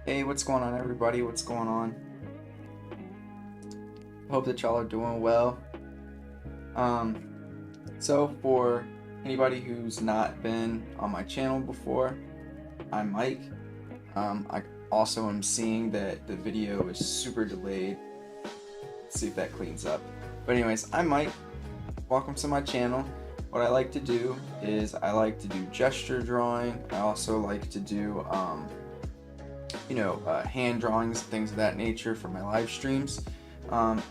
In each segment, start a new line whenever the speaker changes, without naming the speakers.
Hey, what's going on, everybody? What's going on? Hope that y'all are doing well. Um, so for anybody who's not been on my channel before, I'm Mike. I also am seeing that the video is super delayed. Let's see if that cleans up. But anyways, I'm Mike. Welcome to my channel. What I like to do is I like to do gesture drawing. I also like to do hand drawings, things of that nature for my live streams.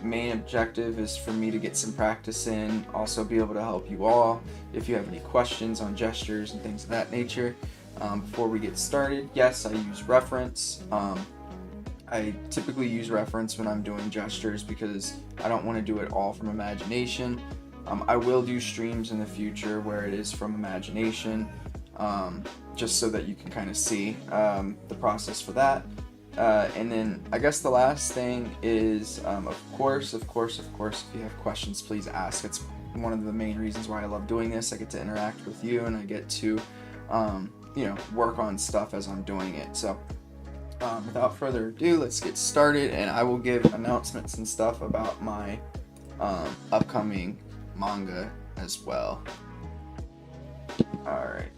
Main objective is for me to get some practice in, also be able to help you all if you have any questions on gestures and things of that nature. Before we get started, yes, I use reference. I typically use reference when I'm doing gestures because I don't want to do it all from imagination. I will do streams in the future where it is from imagination, just so that you can kind of see the process for that. And then I guess the last thing is, of course, if you have questions, please ask. It's one of the main reasons why I love doing this. I get to interact with you and I get to, work on stuff as I'm doing it. So without further ado, let's get started, and I will give announcements and stuff about my upcoming manga as well. Alright.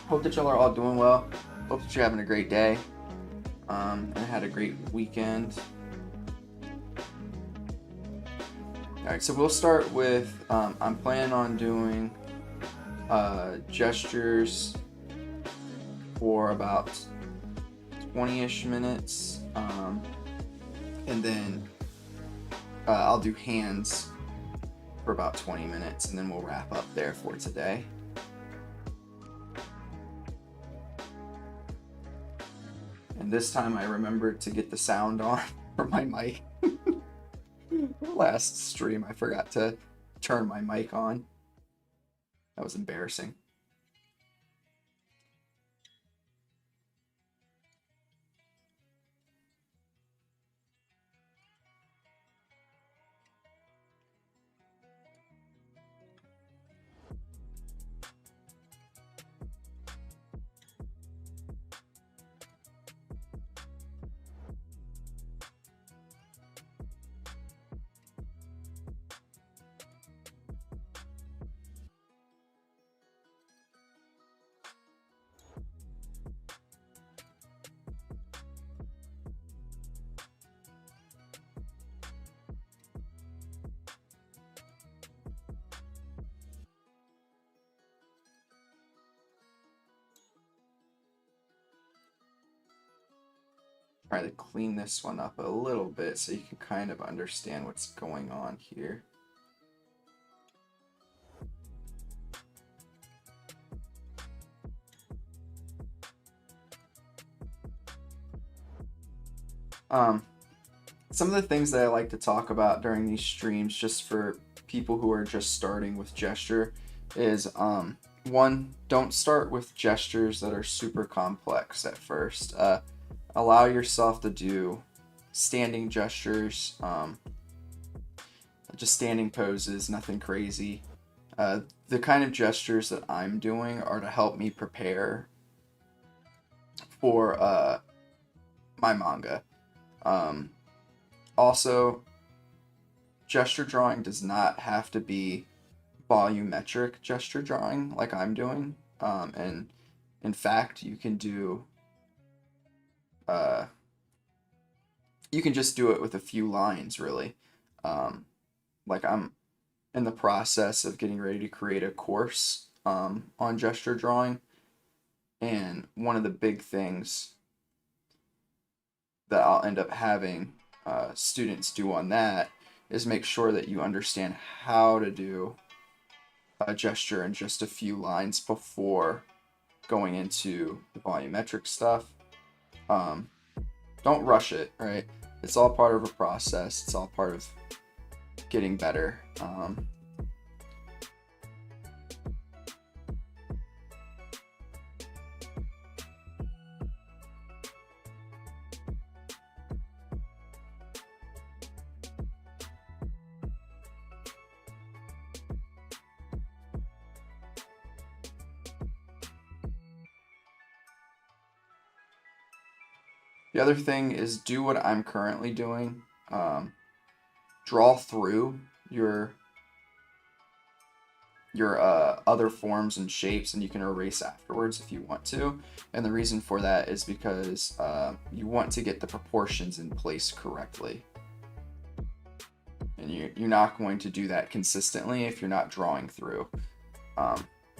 Hope that y'all are all doing well. Hope that you're having a great day and had a great weekend. Alright, so we'll start with, I'm planning on doing gestures for about 20-ish minutes, and then I'll do hands for about 20 minutes, and then we'll wrap up there for today. And this time I remembered to get the sound on for my mic. Last stream I forgot to turn my mic on. That was embarrassing. Try to clean this one up a little bit so you can kind of understand what's going on here. Some of the things that I like to talk about during these streams, just for people who are just starting with gesture, is one, don't start with gestures that are super complex at first. Allow yourself to do standing gestures, just standing poses, nothing crazy. The kind of gestures that I'm doing are to help me prepare for my manga. Also, gesture drawing does not have to be volumetric gesture drawing like I'm doing. And in fact, you can do you can just do it with a few lines, really. Like I'm in the process of getting ready to create a course on gesture drawing, and one of the big things that I'll end up having students do on that is make sure that you understand how to do a gesture in just a few lines before going into the volumetric stuff. Don't rush it, right? It's all part of a process. It's all part of getting better. The other thing is do what I'm currently doing. Draw through your other forms and shapes, and you can erase afterwards if you want to. And the reason for that is because you want to get the proportions in place correctly. And you're not going to do that consistently if you're not drawing through.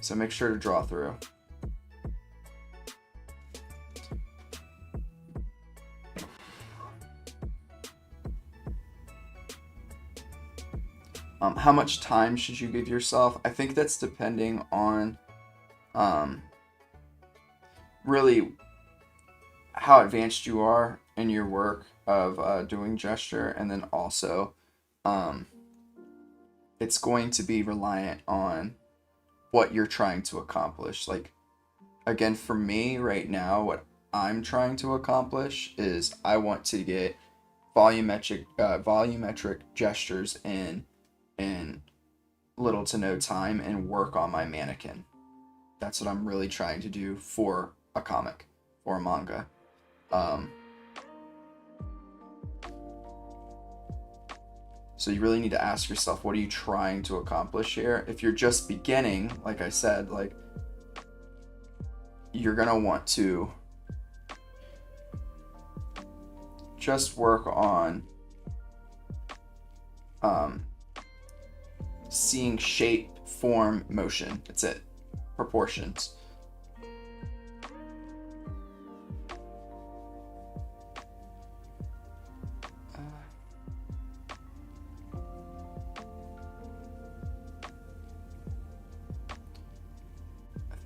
So make sure to draw through. How much time should you give yourself? I think that's depending on really how advanced you are in your work of doing gesture, and then also it's going to be reliant on what you're trying to accomplish. Like, again, for me right now, what I'm trying to accomplish is I want to get volumetric gestures in little to no time and work on my mannequin. That's what I'm really trying to do for a comic or a manga. So you really need to ask yourself, what are you trying to accomplish here? If you're just beginning, like I said, like, you're gonna want to just work on seeing shape, form, motion. That's it. Proportions. I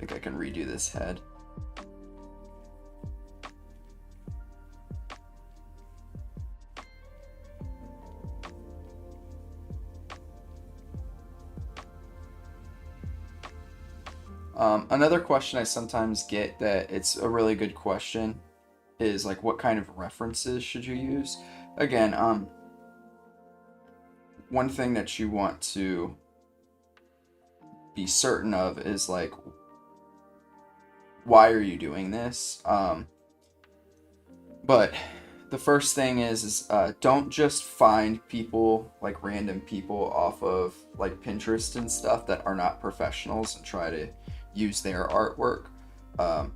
think I can redo this head. Another question I sometimes get that it's a really good question is like, what kind of references should you use? Again, one thing that you want to be certain of is like, why are you doing this? But the first thing is don't just find people, like random people off of like Pinterest and stuff that are not professionals and try to use their artwork. A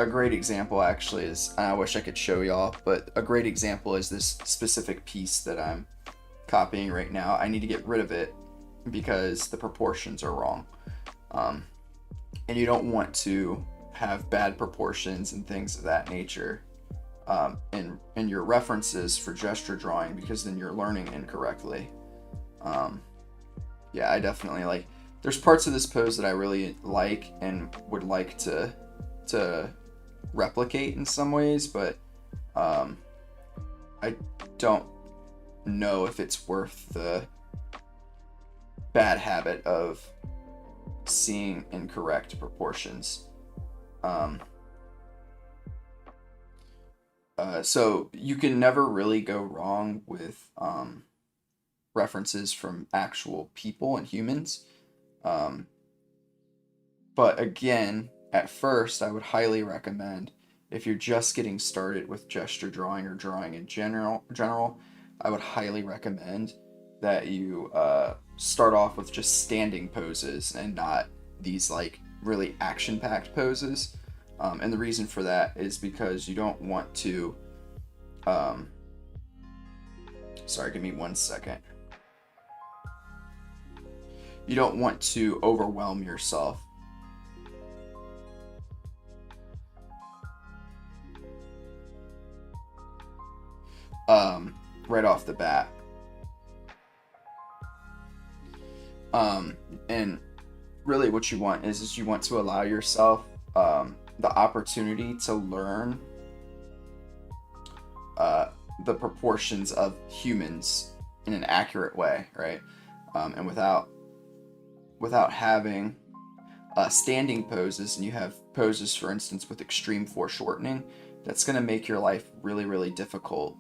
great example actually is, and I wish I could show y'all, but a great example is this specific piece that I'm copying right now. I need to get rid of it because the proportions are wrong. And you don't want to have bad proportions and things of that nature in your references for gesture drawing, because then you're learning incorrectly. Yeah, I definitely like, there's parts of this pose that I really like and would like to replicate in some ways, but I don't know if it's worth the bad habit of seeing incorrect proportions. So you can never really go wrong with references from actual people and humans. But again, at first, I would highly recommend, if you're just getting started with gesture drawing or drawing in general, I would highly recommend that you start off with just standing poses and not these like really action-packed poses. And the reason for that is because you don't want to, sorry, give me 1 second. You don't want to overwhelm yourself. Right off the bat. And really what you want is you want to allow yourself the opportunity to learn the proportions of humans in an accurate way, right? And without having standing poses, and you have poses, for instance, with extreme foreshortening, that's going to make your life really, really difficult.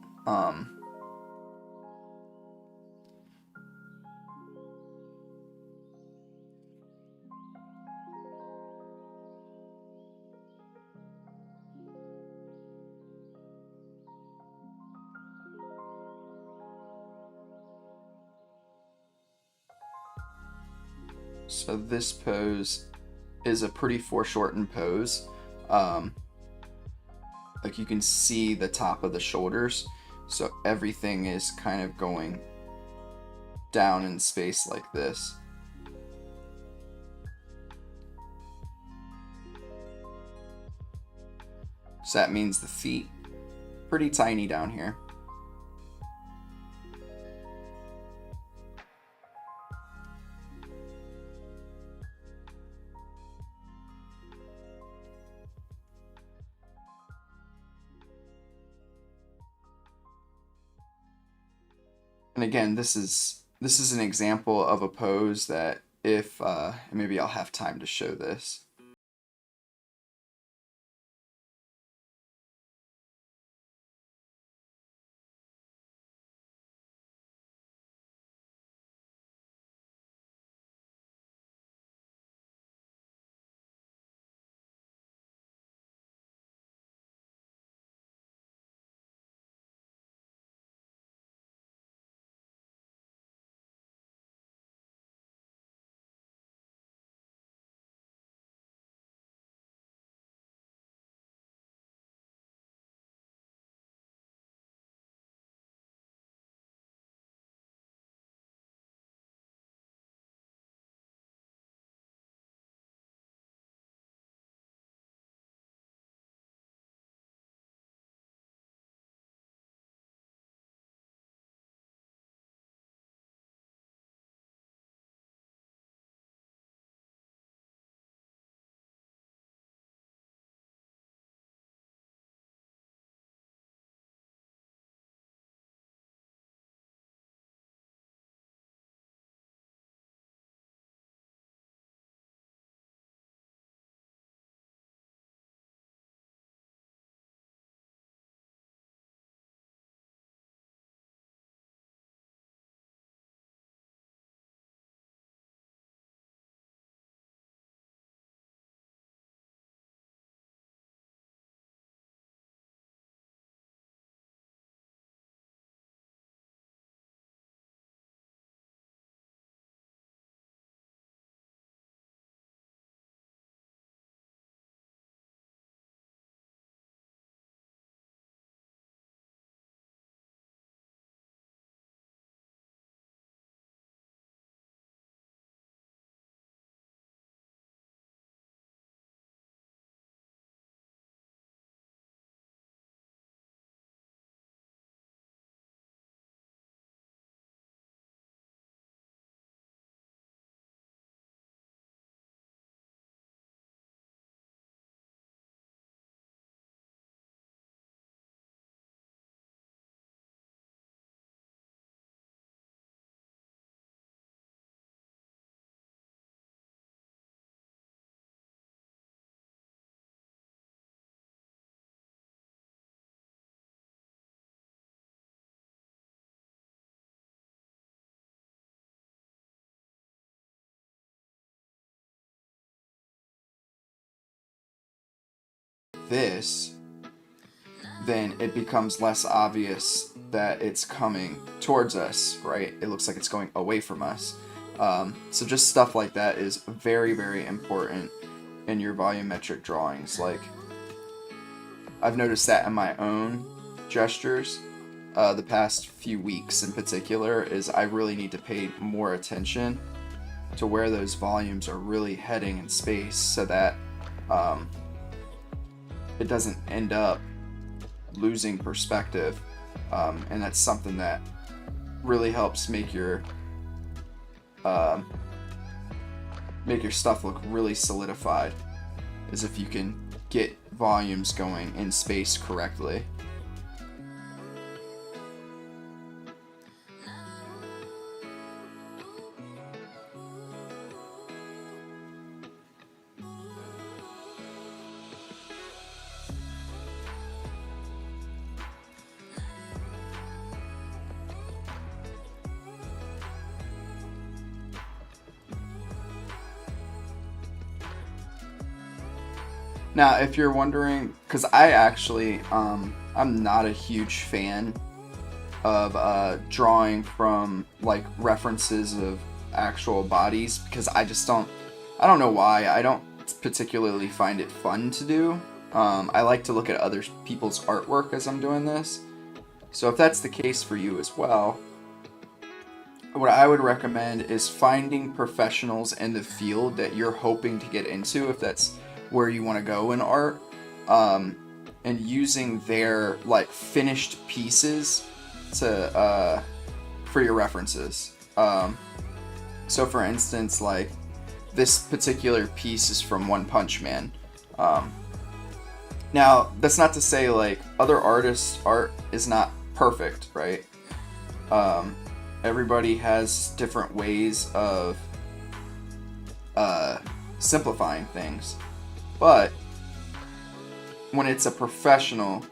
So this pose is a pretty foreshortened pose. Like you can see the top of the shoulders, so everything is kind of going down in space like this. So that means the feet pretty tiny down here. And again, this is an example of a pose that if maybe I'll have time to show this. This, then it becomes less obvious that it's coming towards us, right? It looks like it's going away from us. So just stuff like that is very, very important in your volumetric drawings. Like, I've noticed that in my own gestures, the past few weeks in particular, is I really need to pay more attention to where those volumes are really heading in space, so that it doesn't end up losing perspective, and that's something that really helps make your stuff look really solidified, is if you can get volumes going in space correctly. Now, if you're wondering, because I actually, I'm not a huge fan of drawing from like references of actual bodies, because I don't know why, I don't particularly find it fun to do. I like to look at other people's artwork as I'm doing this. So if that's the case for you as well, what I would recommend is finding professionals in the field that you're hoping to get into, if that's where you want to go in art, and using their like finished pieces to for your references. So for instance, like this particular piece is from One Punch Man. Now that's not to say like other artists' art is not perfect, right? Everybody has different ways of simplifying things, but when it's a professional,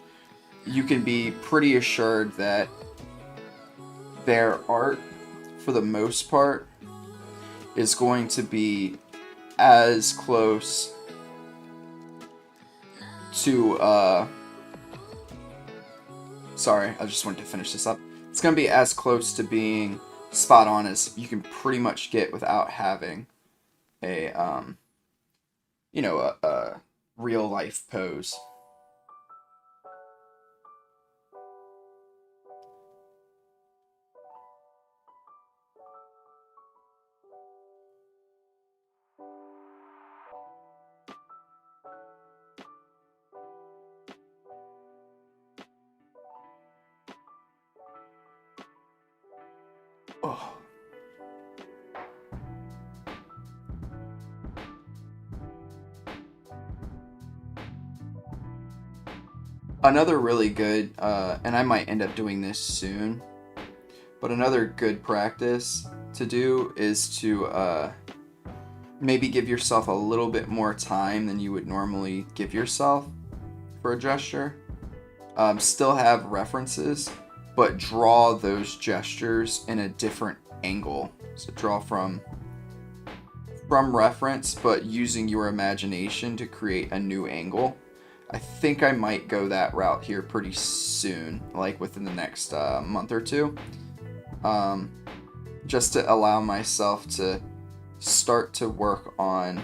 you can be pretty assured that their art, for the most part, is going to be as close to sorry, I just wanted to finish this up. It's going to be as close to being spot on as you can pretty much get without having a a real life pose. Oh. Another really good, and I might end up doing this soon, but another good practice to do is to maybe give yourself a little bit more time than you would normally give yourself for a gesture. Still have references, but draw those gestures in a different angle. So draw from reference, but using your imagination to create a new angle. I think I might go that route here pretty soon, like within the next month or two, just to allow myself to start to work on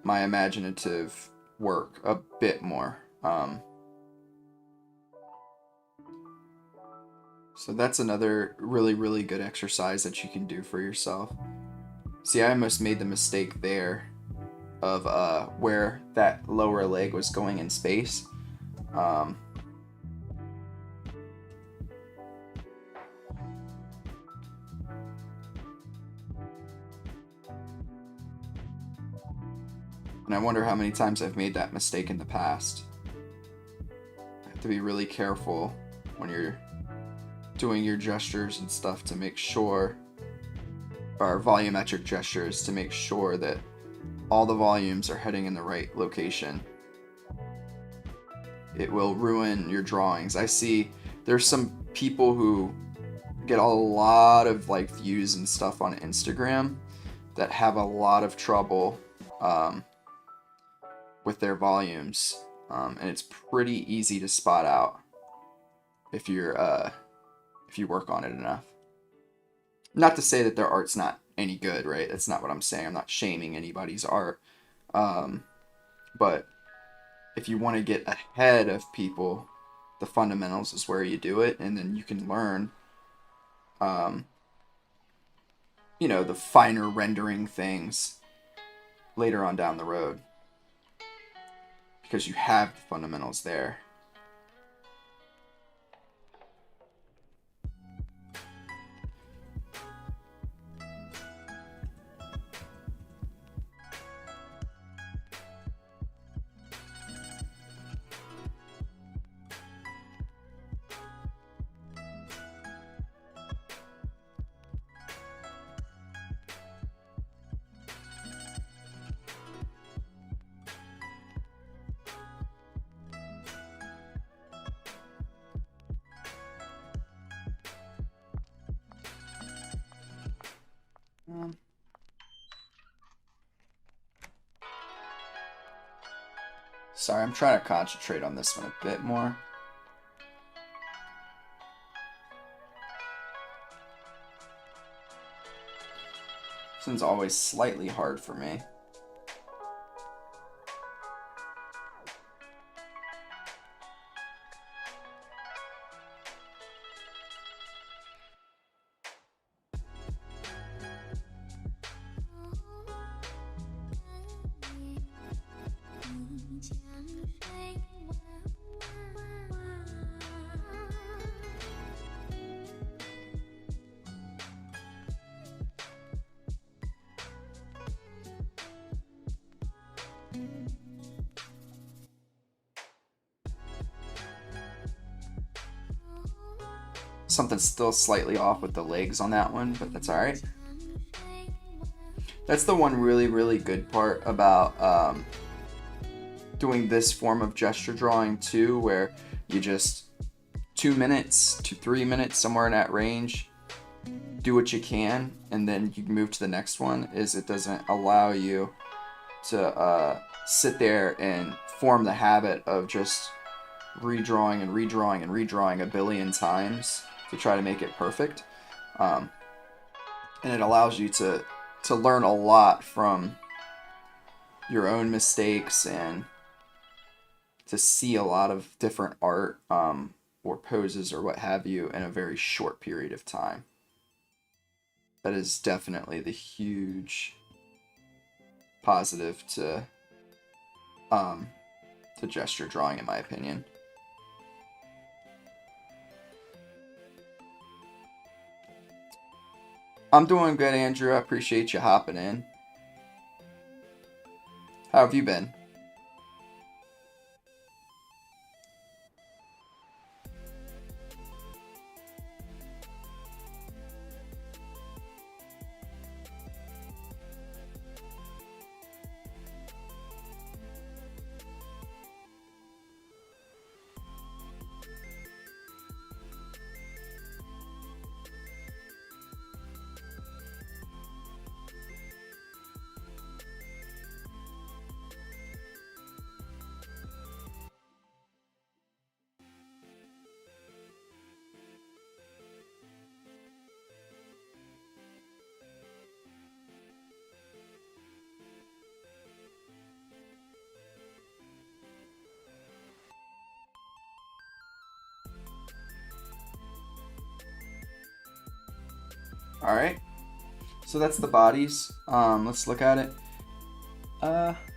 my imaginative work a bit more. So that's another really, really good exercise that you can do for yourself. See, I almost made the mistake there of where that lower leg was going in space. And I wonder how many times I've made that mistake in the past. I have to be really careful when you're doing your gestures and stuff to make sure, or volumetric gestures, to make sure that all the volumes are heading in the right location. It will ruin your drawings. I see there's some people who get a lot of like views and stuff on Instagram that have a lot of trouble with their volumes, and it's pretty easy to spot out if you work on it enough. Not to say that their art's not any good, right? That's not what I'm saying. I'm not shaming anybody's art. But if you want to get ahead of people, the fundamentals is where you do it, and then you can learn, the finer rendering things later on down the road, because you have the fundamentals there. Sorry, I'm trying to concentrate on this one a bit more. This one's always slightly hard for me. Something's still slightly off with the legs on that one, but that's alright. That's the one really, really good part about doing this form of gesture drawing too, where you just 2 minutes to 3 minutes, somewhere in that range, do what you can, and then you can move to the next one, is it doesn't allow you to sit there and form the habit of just redrawing and redrawing and redrawing a billion times to try to make it perfect. And it allows you to learn a lot from your own mistakes and to see a lot of different art or poses or what have you in a very short period of time. That is definitely the huge positive to gesture drawing, in my opinion. I'm doing good, Andrew. I appreciate you hopping in. How have you been? Alright, so that's the bodies. Let's look at it.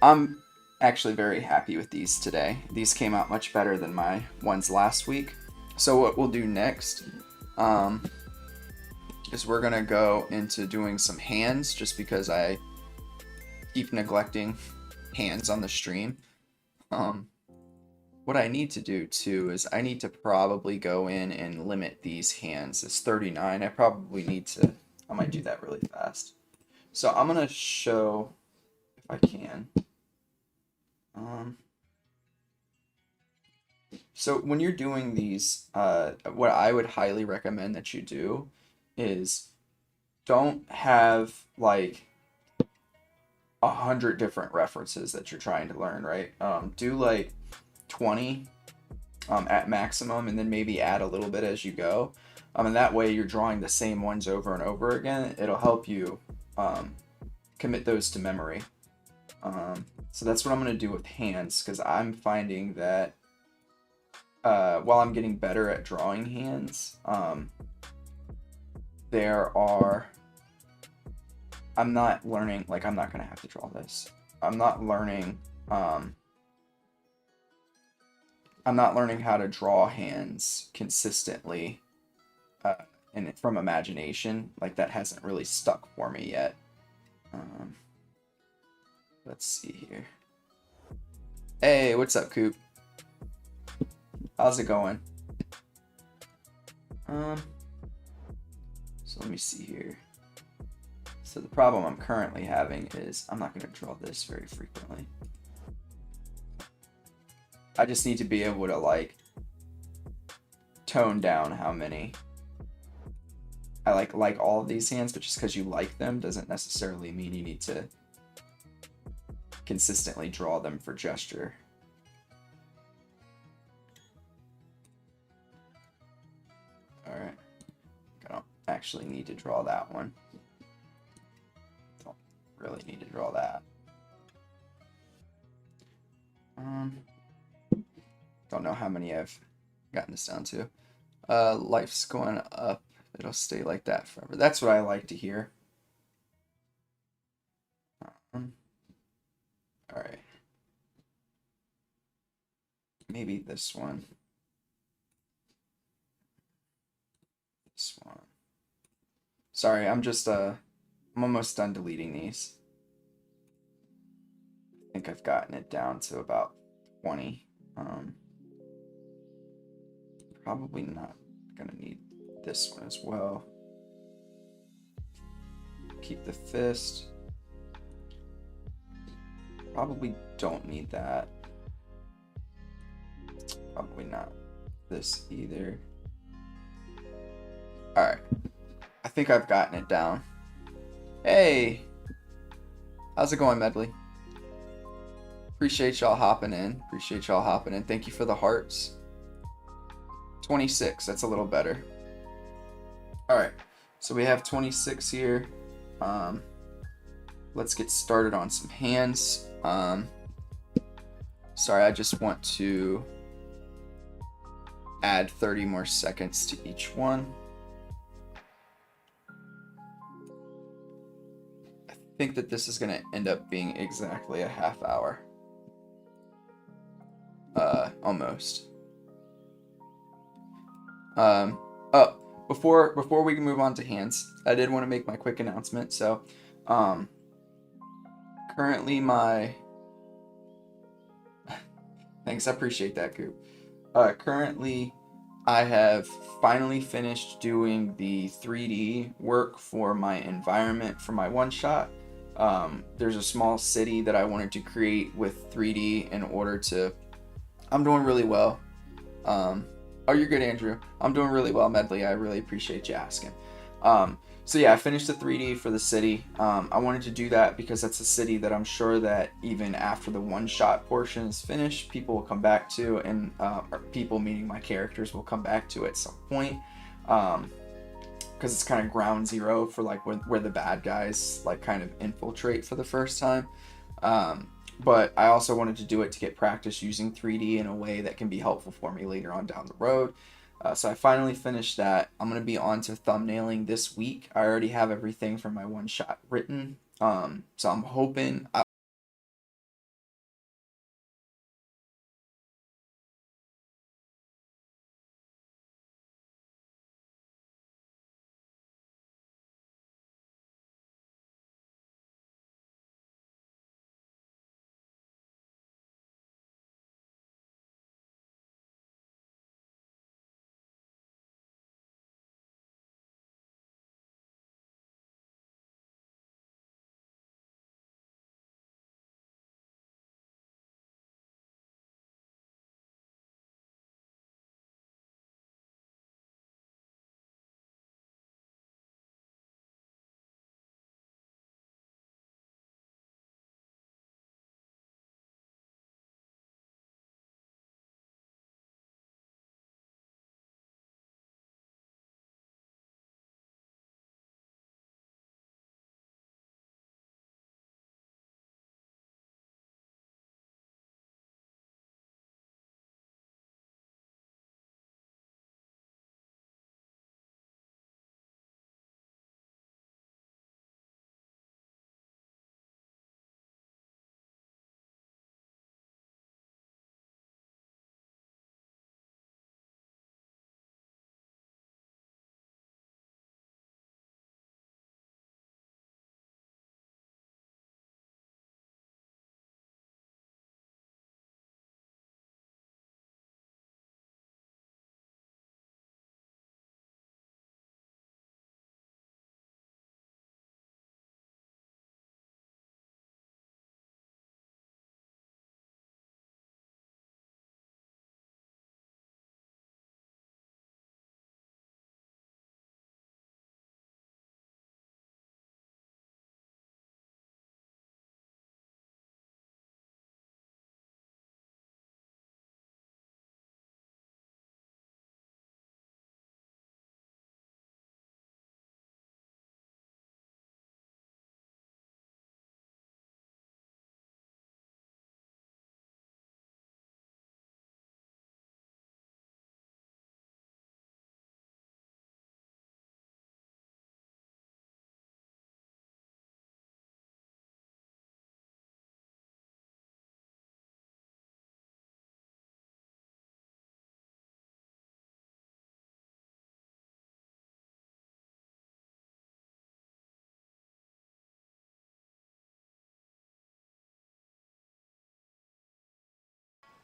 I'm actually very happy with these today. These came out much better than my ones last week. So what we'll do next is we're going to go into doing some hands, just because I keep neglecting hands on the stream. What I need to do too is I need to probably go in and limit these hands. It's 39. I might do that really fast. So I'm going to show, if I can. So when you're doing these, what I would highly recommend that you do is don't have like 100 different references that you're trying to learn, right? Do like 20 at maximum, and then maybe add a little bit as you go. And that way you're drawing the same ones over and over again. It'll help you commit those to memory. So that's what I'm going to do with hands, because I'm finding that while I'm getting better at drawing hands, I'm not learning, like, I'm not going to have to draw this. I'm not learning how to draw hands consistently and from imagination. Like, that hasn't really stuck for me yet. Let's see here. Hey, what's up, Coop? How's it going? So let me see here. So the problem I'm currently having is I'm not going to draw this very frequently. I just need to be able to, like, tone down how many I like all of these hands, but just because you like them doesn't necessarily mean you need to consistently draw them for gesture. Alright. I don't actually need to draw that one. really need to draw that. Don't know how many I've gotten this down to. Life's going up. It'll stay like that forever. That's what I like to hear. All right. Maybe this one. This one. Sorry, I'm almost done deleting these. I think I've gotten it down to about 20. Probably not gonna need this one as well. Keep the fist. Probably don't need that. Probably not this either. Alright. I think I've gotten it down. Hey! How's it going, Medley? Appreciate y'all hopping in. Thank you for the hearts. 26. That's a little better. Alright. So we have 26 here. Let's get started on some hands. Sorry, I just want to add 30 more seconds to each one. I think that this is going to end up being exactly a half hour. Almost. Before we move on to hands, I did want to make my quick announcement. So, currently thanks, I appreciate that, Coop. Currently, I have finally finished doing the 3D work for my environment for my one-shot. There's a small city that I wanted to create with 3D in order to... I'm doing really well. Oh, you're good, Andrew. I'm doing really well, Medley. I really appreciate you asking. So yeah, I finished the 3D for the city. I wanted to do that because that's a city that I'm sure that even after the one-shot portion is finished, people will come back to, and people meaning my characters will come back to at some point. Because it's kind of ground zero for like where the bad guys like kind of infiltrate for the first time. But I also wanted to do it to get practice using 3D in a way that can be helpful for me later on down the road. So I finally finished that. I'm going to be on to thumbnailing this week. I already have everything for my one shot written. So I'm hoping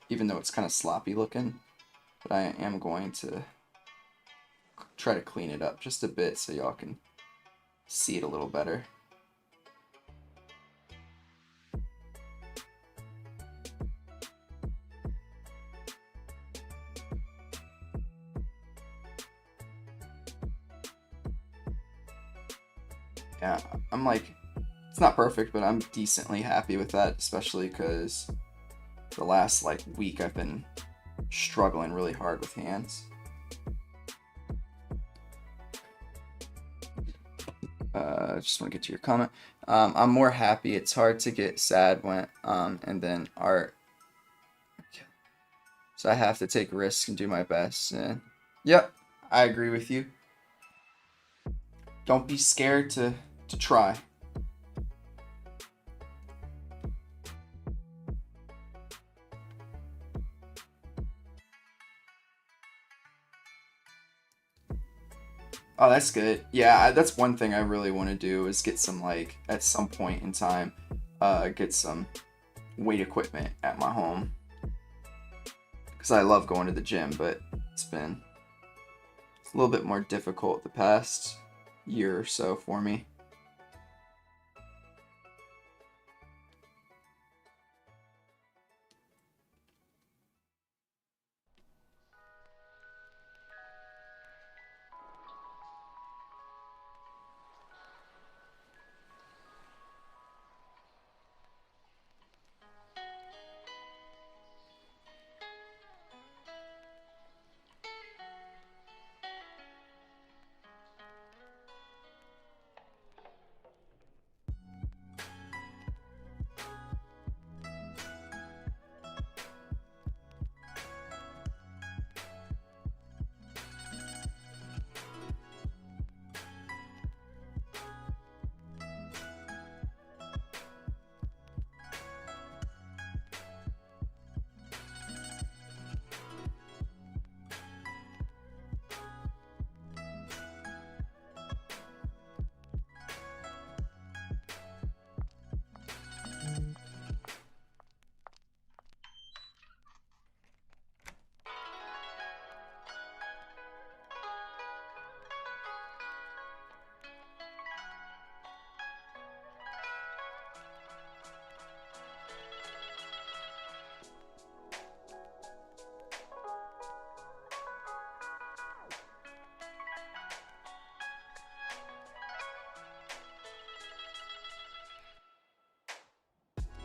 even though it's kind of sloppy looking. But I am going to try to clean it up just a bit so y'all can see it a little better. Yeah, I'm like, it's not perfect, but I'm decently happy with that, especially because the last like week I've been struggling really hard with hands. Just want to get to your comment. I'm more happy. It's hard to get sad when and then art. Okay. So I have to take risks and do my best. And yep, I agree with you. Don't be scared to try. Oh, that's good. Yeah, that's one thing I really want to do is get some, like, at some point in time, get some weight equipment at my home. Because I love going to the gym, but it's been a little bit more difficult the past year or so for me.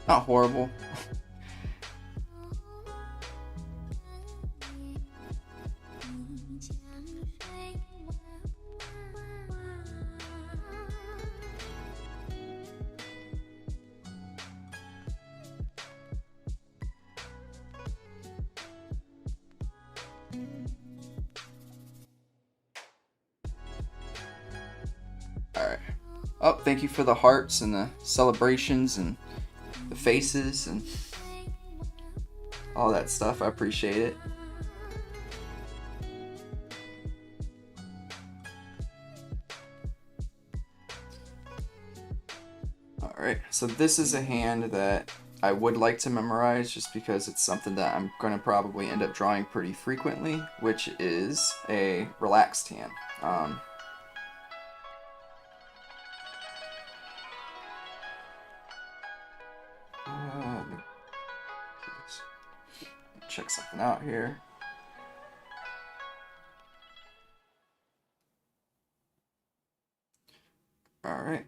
Not horrible. Alright. Oh, thank you for the hearts and the celebrations and the faces and all that stuff. I appreciate it. Alright, so this is a hand that I would like to memorize just because it's something that I'm going to probably end up drawing pretty frequently, which is a relaxed hand. Check something out here. All right.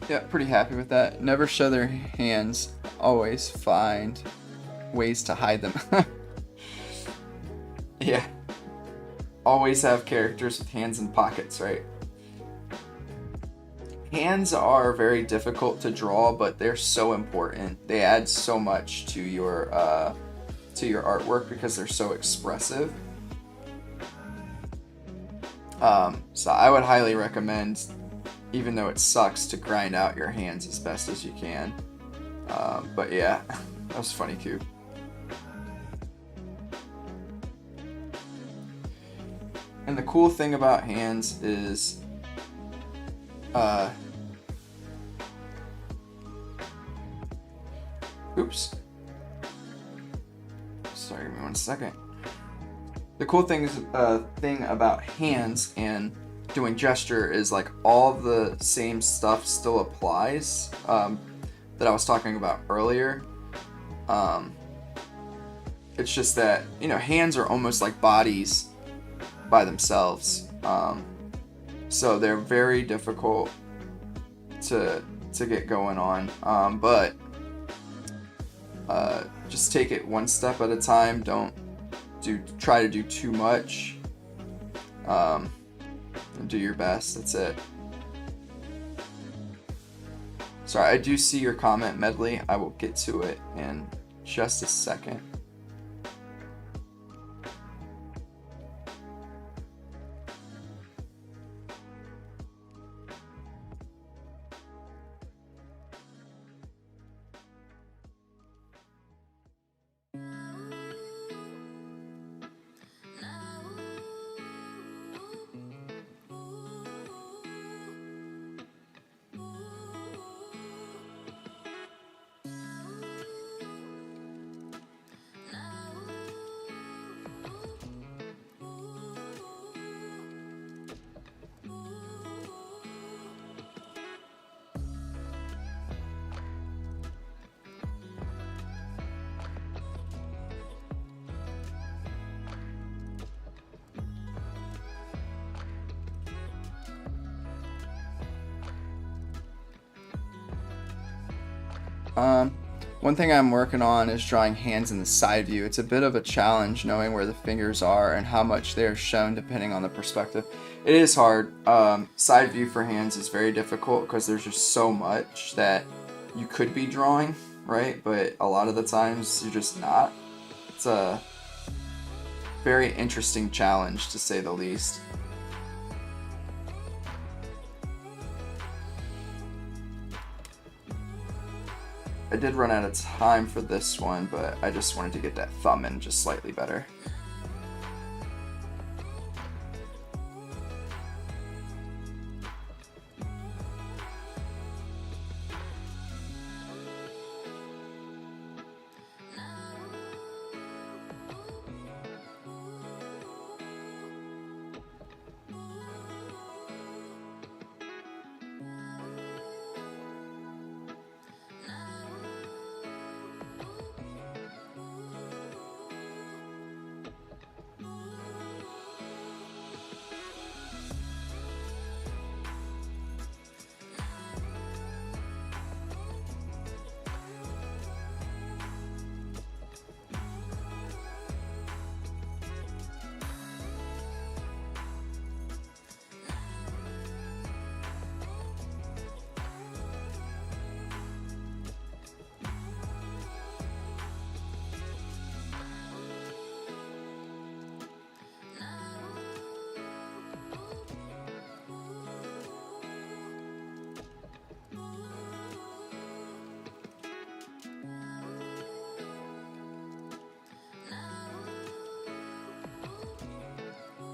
Yeah, pretty happy with that. Never show their hands. Always find ways to hide them. Yeah. Always have characters with hands in pockets, right? Hands are very difficult to draw, but they're so important. They add so much to your artwork because they're so expressive. So I would highly recommend, even though it sucks, to grind out your hands as best as you can. But yeah, that was funny too. And the cool thing about hands is, oops. Sorry, give me 1 second. The cool thing about hands and doing gesture is like all of the same stuff still applies that I was talking about earlier. It's just that, you know, hands are almost like bodies by themselves. So they're very difficult to get going on. But just take it one step at a time. Don't try to do too much. And do your best. That's it. Sorry, I do see your comment, Medley. I will get to it in just a second. One thing I'm working on is drawing hands in the side view. It's a bit of a challenge knowing where the fingers are and how much they're shown depending on the perspective. It is hard. Side view for hands is very difficult because there's just so much that you could be drawing, right? But a lot of the times you're just not. It's a very interesting challenge, to say the least. I did run out of time for this one, but I just wanted to get that thumb in just slightly better.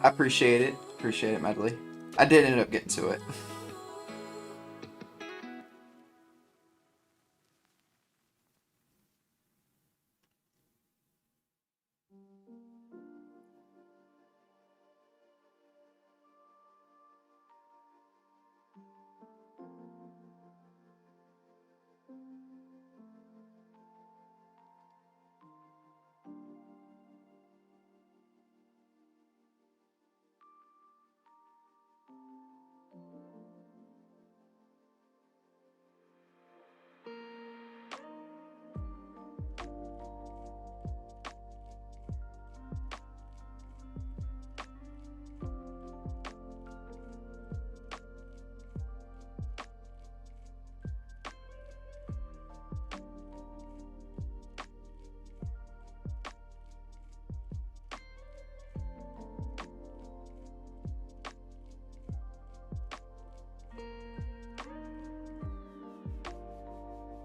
I appreciate it. Appreciate it, Medley. I did end up getting to it.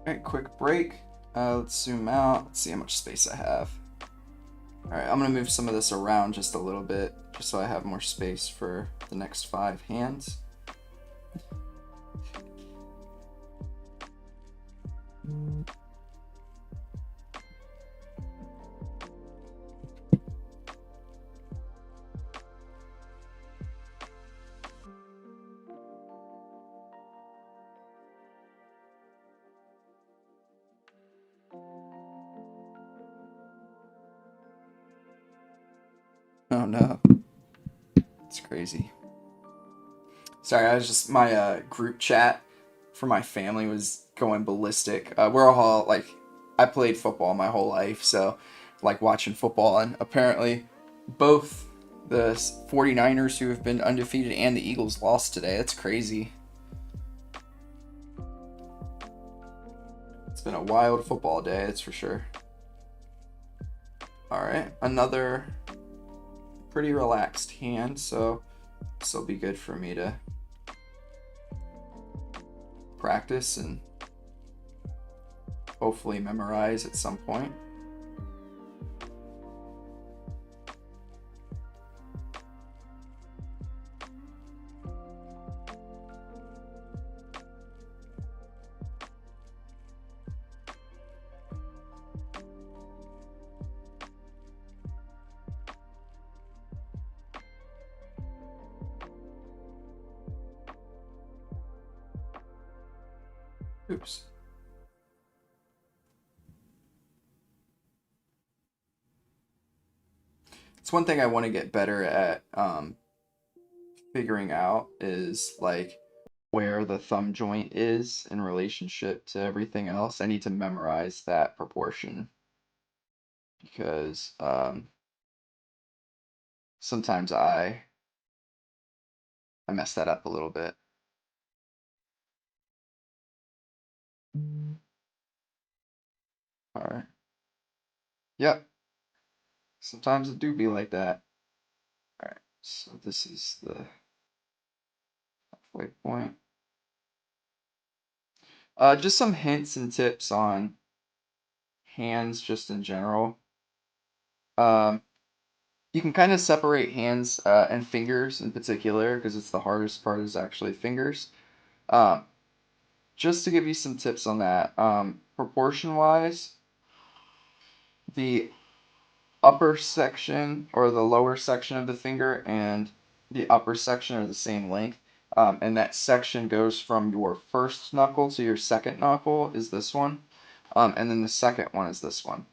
Alright, quick break. Let's zoom out. Let's see how much space I have. Alright, I'm going to move some of this around just a little bit, just so I have more space for the next 5 hands. Oh no. It's crazy. Sorry, I was just my group chat for my family was going ballistic. We're all like, I played football my whole life, so like watching football, and apparently both the 49ers, who have been undefeated, and the Eagles lost today. That's crazy. It's been a wild football day, that's for sure. All right, another pretty relaxed hand, so this will be good for me to practice and hopefully memorize at some point. Oops. It's one thing I want to get better at figuring out is like where the thumb joint is in relationship to everything else. I need to memorize that proportion because sometimes I mess that up a little bit. All right. Yep. Sometimes it do be like that. All right. So this is the halfway point. Just some hints and tips on hands just in general. Um, you can kind of separate hands and fingers in particular because it's the hardest part is actually fingers. Um, just to give you some tips on that, proportion wise, the upper section or the lower section of the finger and the upper section are the same length. And that section goes from your first knuckle to your second knuckle is this one. And then the second one is this one.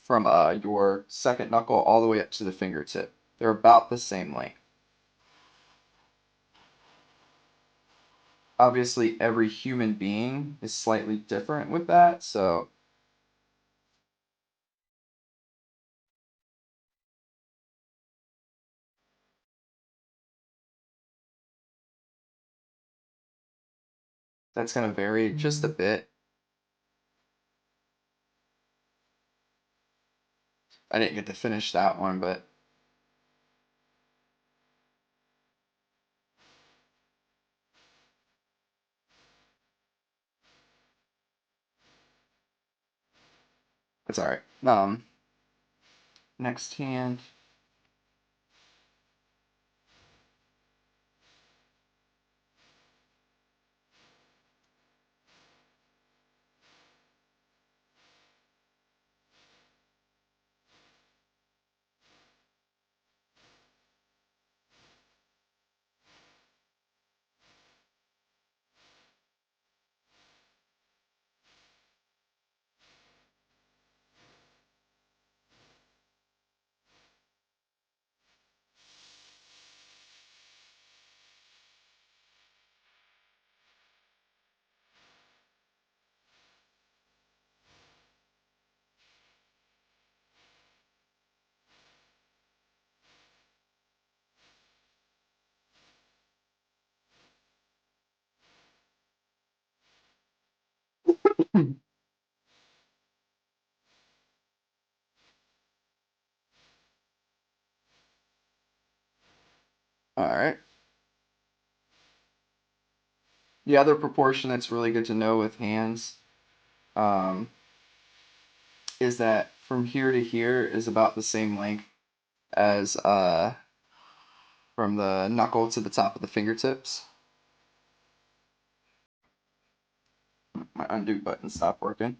From your second knuckle all the way up to the fingertip. They're about the same length. Obviously, every human being is slightly different with that, so that's going to vary just a bit. I didn't get to finish that one, but it's all right. Next hand. All right. The other proportion that's really good to know with hands um, is that from here to here is about the same length as from the knuckle to the top of the fingertips. My undo button stopped working.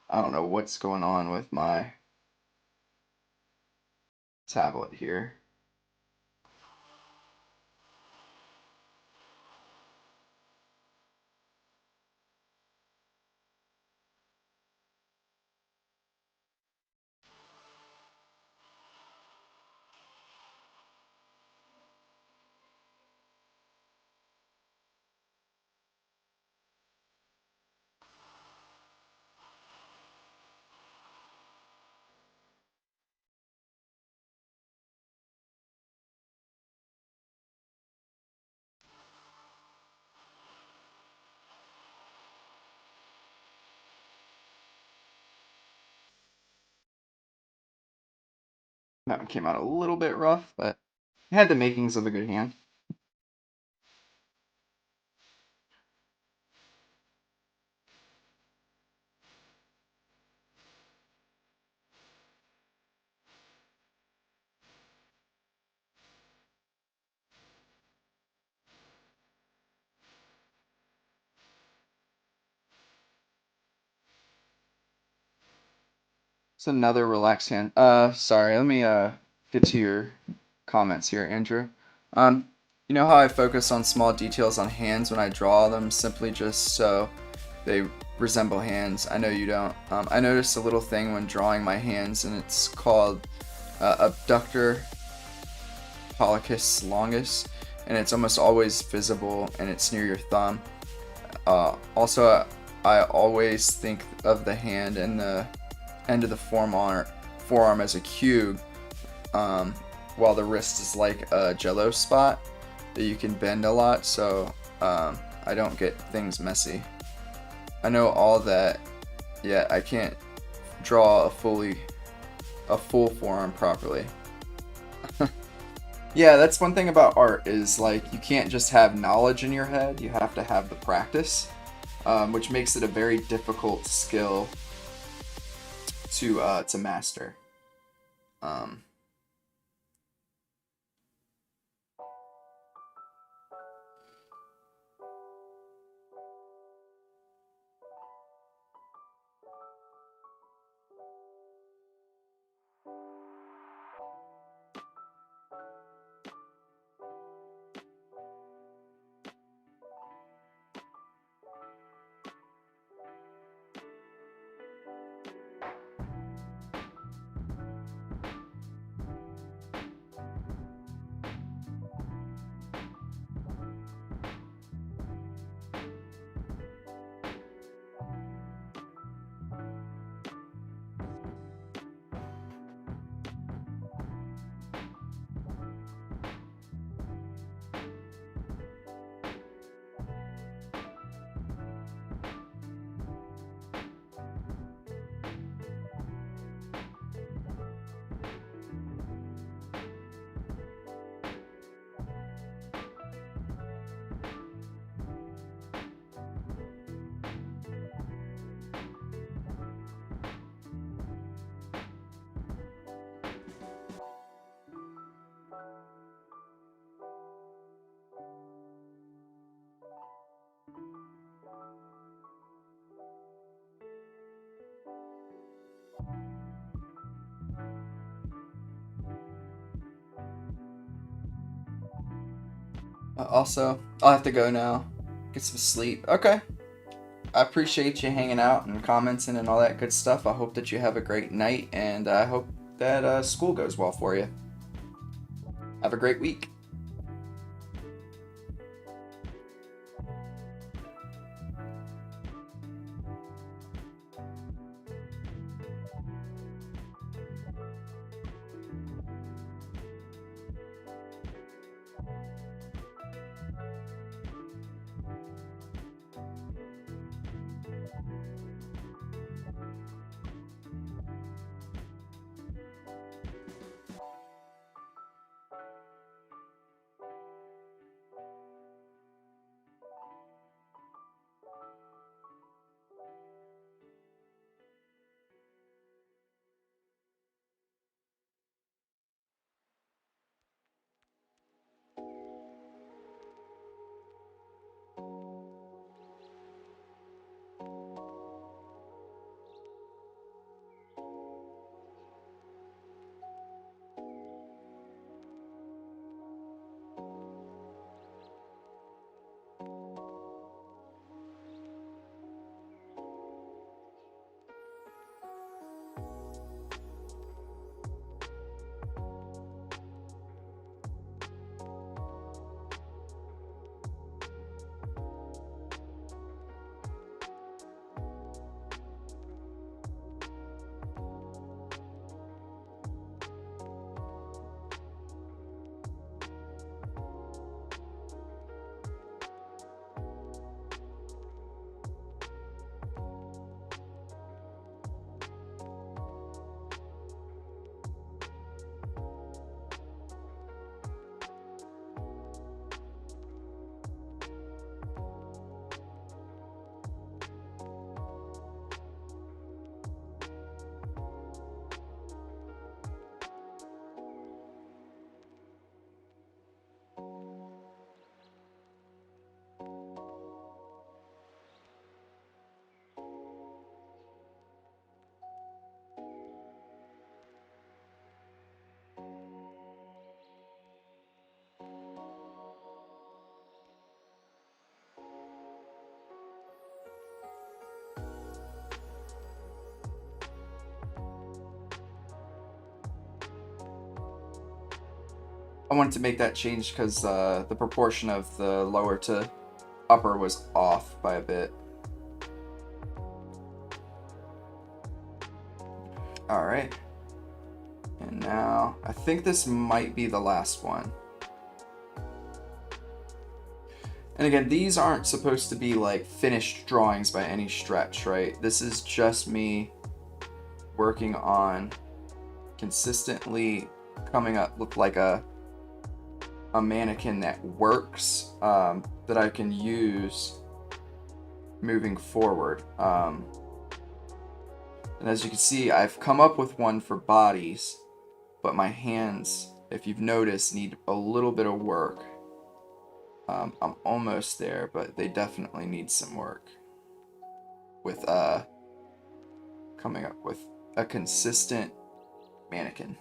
I don't know what's going on with my tablet here. That one came out a little bit rough, but it had the makings of a good hand. It's another relaxed hand. Sorry, let me get to your comments here, Andrew. You know how I focus on small details on hands when I draw them simply just so they resemble hands? I know you don't. I noticed a little thing when drawing my hands, and it's called abductor pollicis longus, and it's almost always visible, and it's near your thumb. Also, I always think of the hand and the end of the forearm as a cube, while the wrist is like a jello spot that you can bend a lot, so I don't get things messy. I know all that, yet I can't draw a full forearm properly. Yeah, that's one thing about art is like you can't just have knowledge in your head, you have to have the practice, which makes it a very difficult skill to master. Um, Also, I'll have to go now. Get some sleep. Okay. I appreciate you hanging out and commenting and all that good stuff. I hope that you have a great night, and I hope that school goes well for you. Have a great week. I wanted to make that change because the proportion of the lower to upper was off by a bit. All right. And now I think this might be the last one. And again, these aren't supposed to be like finished drawings by any stretch, right? This is just me working on consistently coming up with like a mannequin that works, that I can use moving forward. And as you can see, I've come up with one for bodies, but my hands, if you've noticed, need a little bit of work. I'm almost there, but they definitely need some work with coming up with a consistent mannequin.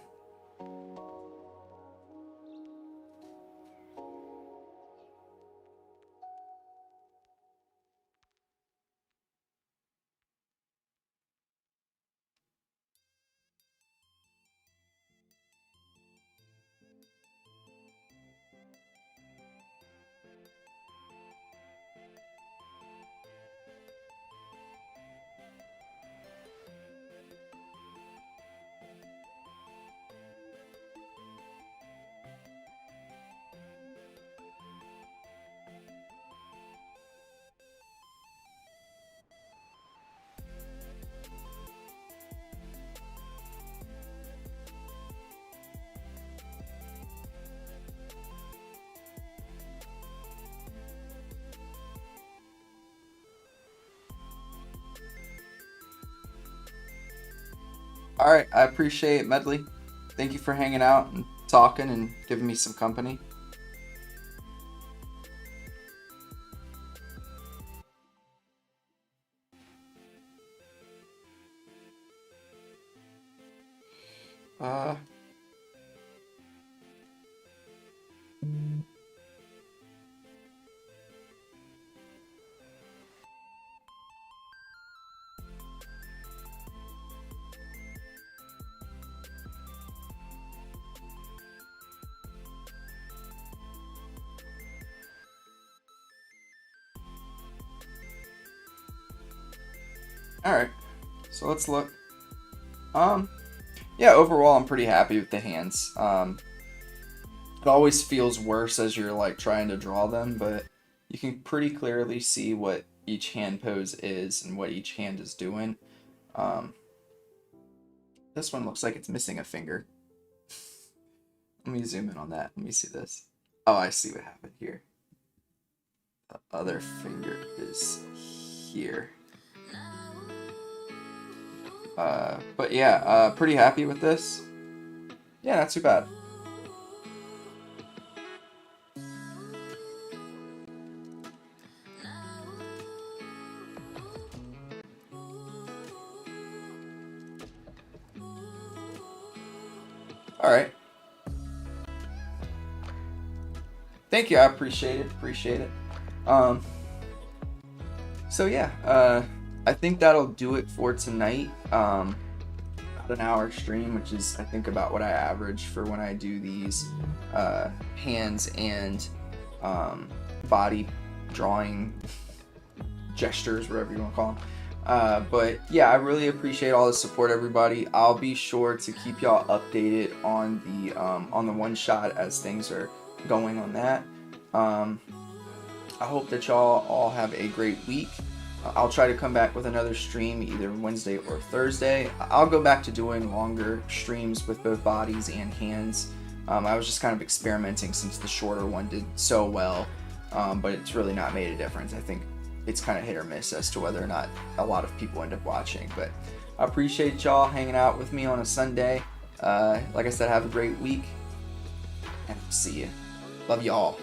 All right, I appreciate it, Medley. Thank you for hanging out and talking and giving me some company. Uh, all right, so let's look. Yeah, overall, I'm pretty happy with the hands. It always feels worse as you're like trying to draw them, but you can pretty clearly see what each hand pose is and what each hand is doing. This one looks like it's missing a finger. Let me zoom in on that. Let me see this. Oh, I see what happened here. The other finger is here. But yeah, pretty happy with this. Yeah, not too bad. All right. Thank you. I appreciate it. So yeah, I think that'll do it for tonight. About an hour stream, which is I think about what I average for when I do these hands and body drawing gestures, whatever you want to call them. But yeah, I really appreciate all the support, everybody. I'll be sure to keep y'all updated on the one shot as things are going on that. I hope that y'all all have a great week. I'll try to come back with another stream either Wednesday or Thursday. I'll go back to doing longer streams with both bodies and hands. I was just kind of experimenting since the shorter one did so well, but it's really not made a difference. I think it's kind of hit or miss as to whether or not a lot of people end up watching. But I appreciate y'all hanging out with me on a Sunday. Like I said, have a great week, and see you. Love y'all.